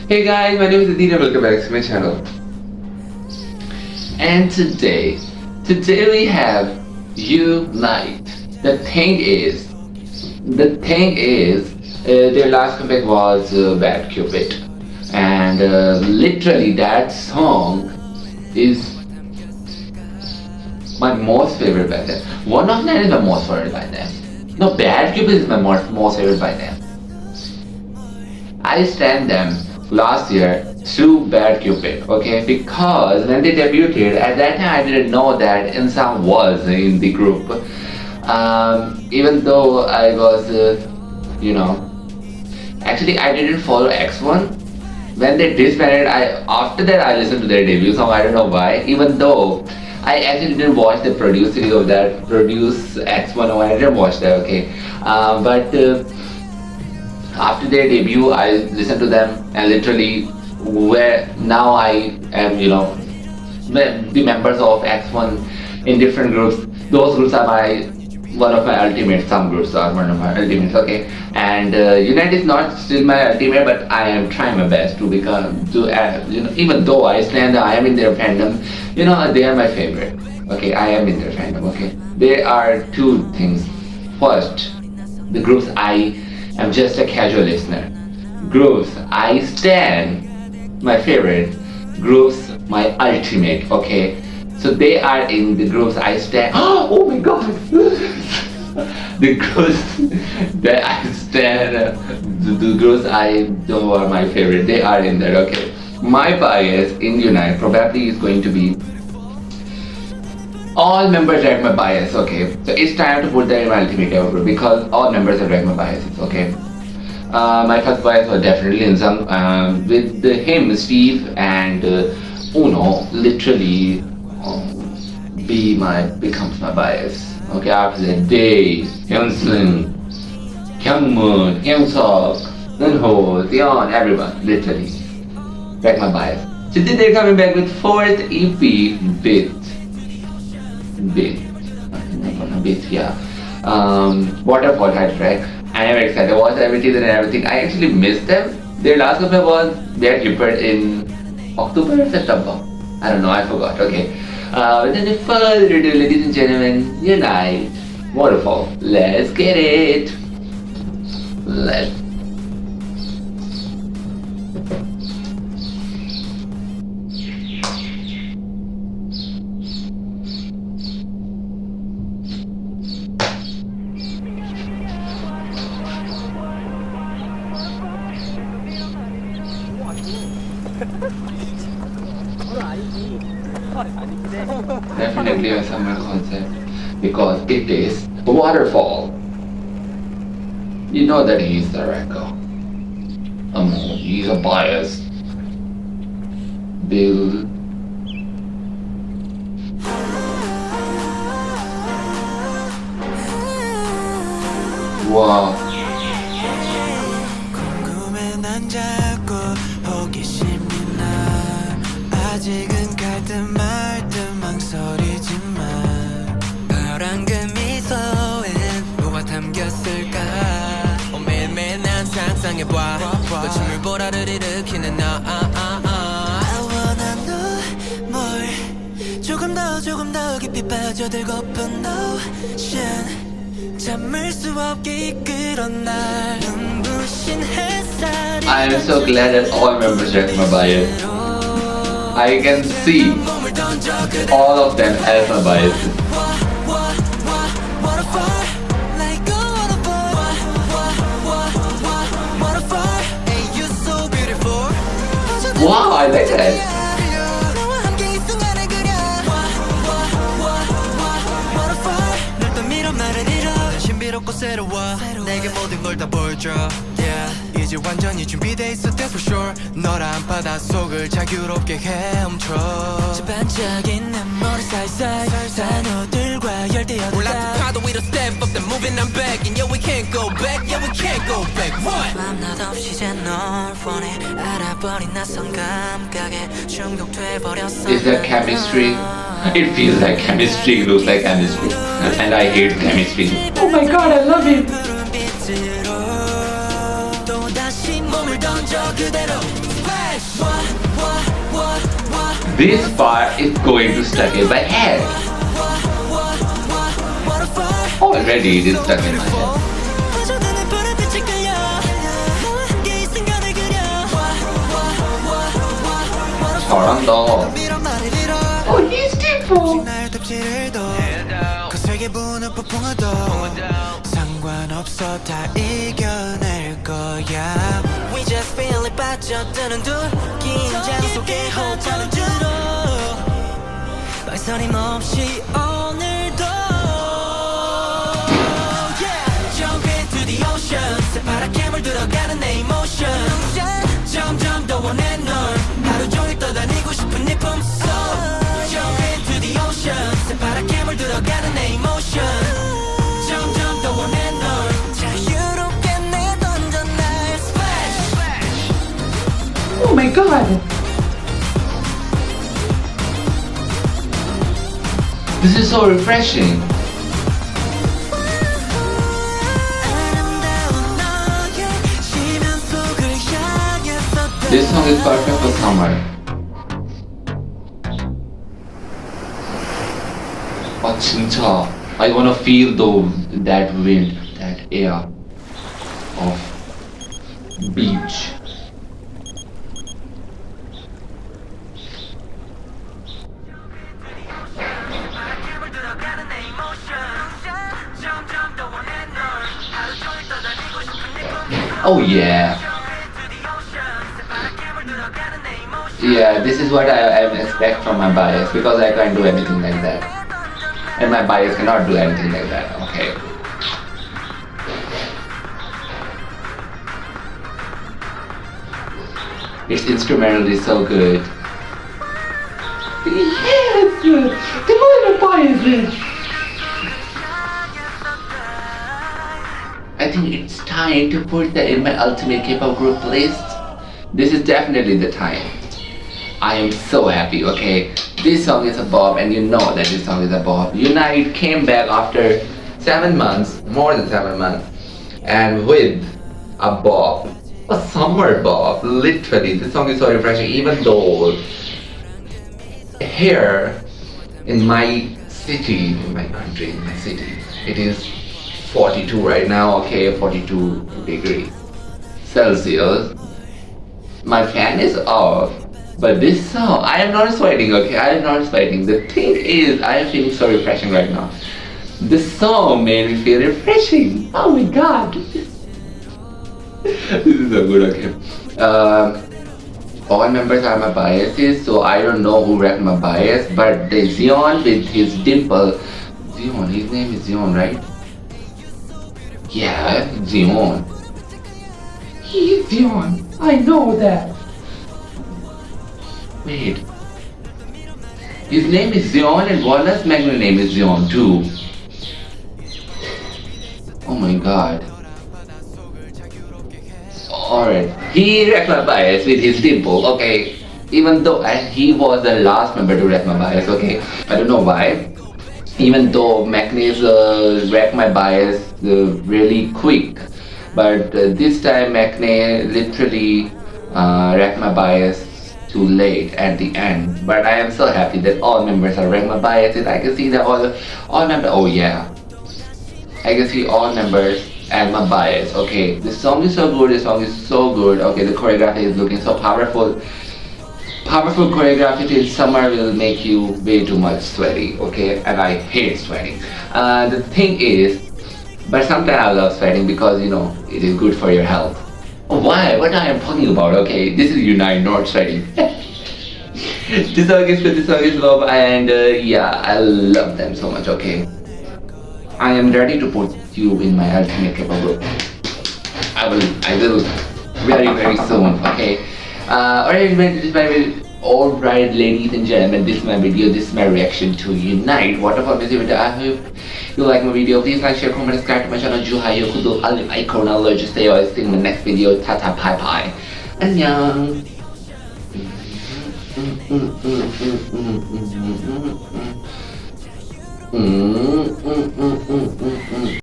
Hey guys, my name is Aditya. Welcome back to my channel. And today we have Unite. The thing is, their last comeback was Bad Cupid, and literally that song is my most favorite by them. One of them is my most favorite by them. No, Bad Cupid is my most favorite by them. I stand them last year through Bad Cupid, okay? Because when they debuted, at that time I didn't know that Insan was in the group. Even though I was, actually I didn't follow X1. When they disbanded, after that I listened to their debut song. I don't know why. Even though I actually didn't watch the produce series of that, produce X1. Oh, I didn't watch that. Okay, but. After their debut, I listened to them, and literally, where now I am, the members of X1 in different groups. Those groups are one of my ultimates. Some groups are one of my ultimates. Okay, and Unite is not still my ultimate, but I am trying my best to become even though I stand, I am in their fandom. They are my favorite. Okay, I am in their fandom. Okay, there are two things. First, the groups I'm just a casual listener. Groups, I stand my favorite. Groups, my ultimate. Okay, so they are in the groups I stand. Oh my god! The groups that I stand, the groups I know are my favorite. They are in there. Okay, my bias in Unite probably is going to be all members drag my bias, okay? So it's time to put that in my ultimate ever group because all members have dragged my biases, okay? My first bias was definitely Insang. With him, Steve, and Uno literally becomes my bias. Okay, after that, Day, Hyunsung, Kyungmoon, Hyunsuk, Eunho, Theon, everyone, literally drag my bias. So then they're coming back with fourth EP, yeah. Waterfall title track. I am excited. I watched every season and everything. I actually missed them. Their last comeback was their Clippard in October or September. I don't know. I forgot. Okay. Without further ado, ladies and gentlemen, Unite, Waterfall. Let's get it. Let's. Definitely a summer concept because it is Waterfall. You know that he's the Reko. He's a bias. Bill. Wow. 아직은 갈듯 말듯 망설이지만 파란 그 미소엔 뭐가 담겼을까 매일매일 난 상상해봐 거침을 보라를 일으키는 나 I wanna know more 조금 더 깊이 빠져들고픈 ocean 잠을 수 없게 이끌어 날 눈부신 햇살이 I am so glad that all members check my bias. I can see all of them as my biases. Wow, I like that. 내게 모든 걸 다 보여줘 yeah. 이제 완전히 준비돼 있어 that's for sure 너란 바닷속을 자유롭게 헤엄쳐 저 반짝이는 머리 사이사이 산호들과 열대어들 올라타 파도 위로 step up then moving I'm back and yeah we can't go back yeah we can't go back what 맘 없이 이제 널 원해 알아버린 낯선 감각에 중독돼 버렸어 Is that chemistry? It feels like chemistry, it looks like chemistry. And I hate chemistry. Oh my god, I love him! 또다시 몸을 던져 그대로 This part is going to stuck in my head. Already it is stuck in my head. 잘한다. Oh, he's beautiful. 상관없어 다 이겨낼 거야. We just feel it 빠져드는 둘 긴장 속에 호흡하는 주로 망설임 없이 오늘도 Jump into the ocean 새파랗게 물들어가는 내 emotion 점점 더 원해 널 하루 종일 떠다니고 싶은 네 품속 Jump into the ocean 새파랗게 물들어가는 내 emotion 점점 더 원해 널 자유롭게 내던져 날 Splash Oh my god This is so refreshing. This song is perfect for summer. 진짜 I wanna feel that wind, that air of beach. Oh yeah. Yeah, this is what I expect from my bias because I can't do anything like that. And my bias cannot do anything like that. Okay. Its instrumental is so good. Yes! The more bias is. I think it's time to put that in my ultimate K-pop group list. This is definitely the time. I am so happy, okay? This song is a bop and you know that this song is a bop. YOUNITE came back after 7 months, more than 7 months, and with a bop. A summer bop, literally. This song is so refreshing even though here in my city, in my country, in my city, it is 42 right now, okay, 42 degrees Celsius. My fan is off, but this song, I am not sweating, okay, I am not sweating. The thing is, I am feeling so refreshing right now. This song made me feel refreshing. Oh my god. This is so good, okay. All members are my biases, so I don't know who wrecked my bias, but the Zion with his dimple. Zion, his name is Zion, right? Yeah, Zion. He is Zion. I know that. Wait. His name is Zion and Wallace Magna's name is Zion too. Oh my god. Alright. He wrecked my bias with his dimple, okay. Even though he was the last member to wreck my bias, okay. I don't know why. Even though Magna's wrecked my bias really quick. But this time Magna literally wrecked my bias too late at the end. But I am so happy that all members are wrecking my biases. I can see that all members, oh yeah. I can see all members and my bias. Okay, this song is so good, this song is so good. Okay, the choreography is looking so powerful. Powerful choreography in summer will make you way too much sweaty, okay? And I hate sweating. The thing is, but sometimes I love sweating because, you know, it is good for your health. Why? What I am talking about, okay? This is YOUNITE, not sweating. This song is good, this song is love, and yeah, I love them so much, okay? I am ready to put you in my ultimate K-pop group. I will very, very soon, okay? Alright, ladies and gentlemen, this is my video, this is my reaction to YOUNITE. Waterfall music video. I hope you like my video. Please like, share, comment, subscribe to my channel. Juhayo, kudo, alim, icon, I'll just stay always see you in the next video. Tata, bye bye. Annyeong.